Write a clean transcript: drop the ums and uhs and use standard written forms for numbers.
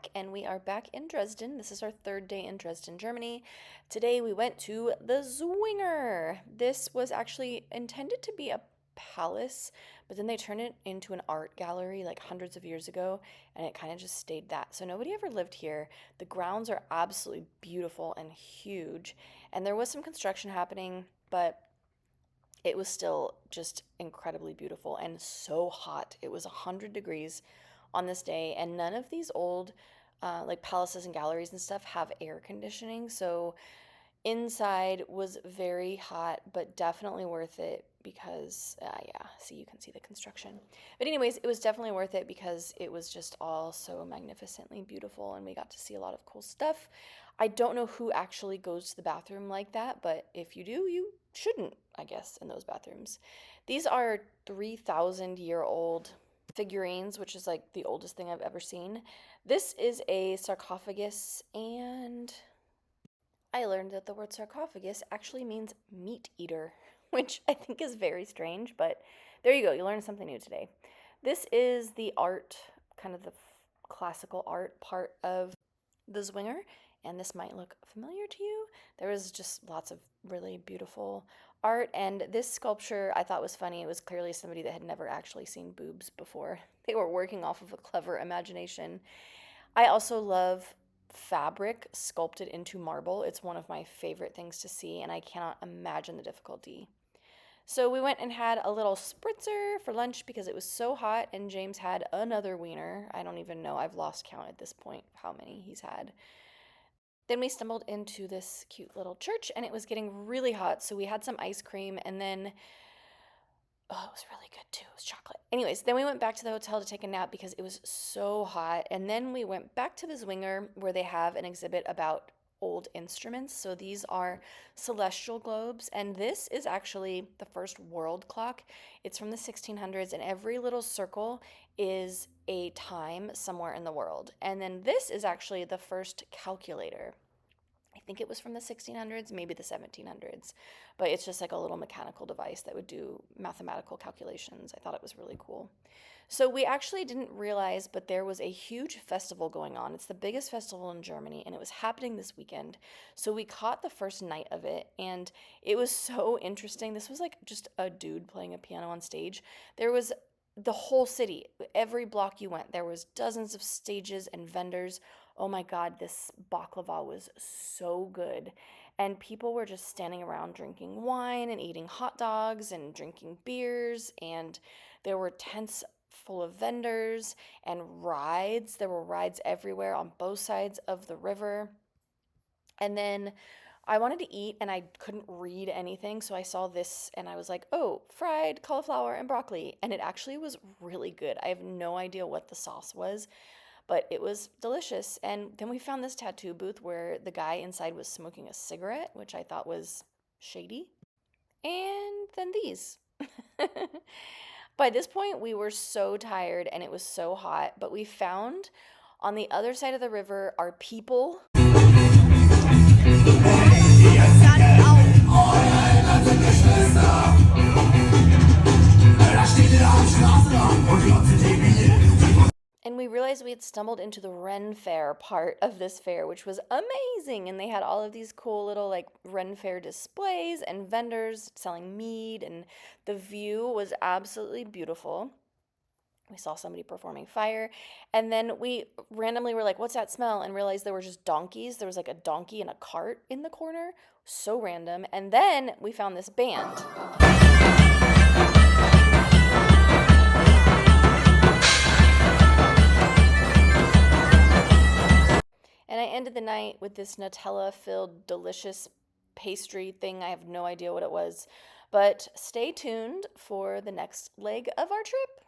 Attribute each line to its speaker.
Speaker 1: back, and we are back in Dresden. This is our third day in Dresden, Germany. Today we went to the Zwinger. This was actually intended to be a palace, but then they turned it into an art gallery like hundreds of years ago, and it kind of just stayed that. So nobody ever lived here. The grounds are absolutely beautiful and huge, and there was some construction happening, but it was still just incredibly beautiful and so hot. It was 100 degrees on this day, and none of these old like palaces and galleries and stuff have air conditioning. So inside was very hot, but definitely worth it because, yeah, see, you can see the construction. But anyways, it was definitely worth it because it was just all so magnificently beautiful, and we got to see a lot of cool stuff. I don't know who actually goes to the bathroom like that, but if you do, you shouldn't, I guess, in those bathrooms. These are 3,000-year-old figurines, which is like the oldest thing I've ever seen. This is a sarcophagus, and I learned that the word sarcophagus actually means meat eater, which I think is very strange, but there you go. You learned something new today. This is the art, kind of the classical art part of the Zwinger, and this might look familiar to you. There was just lots of really beautiful art, and this sculpture I thought was funny. It was clearly somebody that had never actually seen boobs before. They were working off of a clever imagination. I also love fabric sculpted into marble. It's one of my favorite things to see, and I cannot imagine the difficulty. So we went and had a little spritzer for lunch because it was so hot, and James had another wiener. I don't even know. I've lost count at this point how many he's had. Then we stumbled into this cute little church, and it was getting really hot, so we had some ice cream, and then oh, it was really good too. It was chocolate. Anyways, then we went back to the hotel to take a nap because it was so hot. And then we went back to the Zwinger where they have an exhibit about old instruments. So these are celestial globes, and this is actually the first world clock. It's from the 1600s, and every little circle is a time somewhere in the world. And then this is actually the first calculator. I think it was from the 1600s, maybe the 1700s, but it's just like a little mechanical device that would do mathematical calculations. I thought it was really cool. So we actually didn't realize, but there was a huge festival going on. It's the biggest festival in Germany, and it was happening this weekend. So we caught the first night of it, and it was so interesting. This was like just a dude playing a piano on stage. There was the whole city, every block you went, there was dozens of stages and vendors. Oh my God, this baklava was so good. And people were just standing around drinking wine and eating hot dogs and drinking beers. And there were tents full of vendors and rides. There were rides everywhere on both sides of the river. And then I wanted to eat and I couldn't read anything, so I saw this and I was like, oh, fried cauliflower and broccoli. And it actually was really good. I have no idea what the sauce was, but it was delicious. And then we found this tattoo booth where the guy inside was smoking a cigarette, which I thought was shady. And then these. By this point, we were so tired and it was so hot, but we found on the other side of the river are people. And we realized we had stumbled into the Ren Fair part of this fair, which was amazing. And they had all of these cool little like Ren Fair displays and vendors selling mead, and the view was absolutely beautiful. We saw somebody performing fire, and then we randomly were like, what's that smell? And realized there were just donkeys. There was like a donkey and a cart in the corner. So random. And then we found this band. And I ended the night with this Nutella-filled delicious pastry thing. I have no idea what it was, but stay tuned for the next leg of our trip.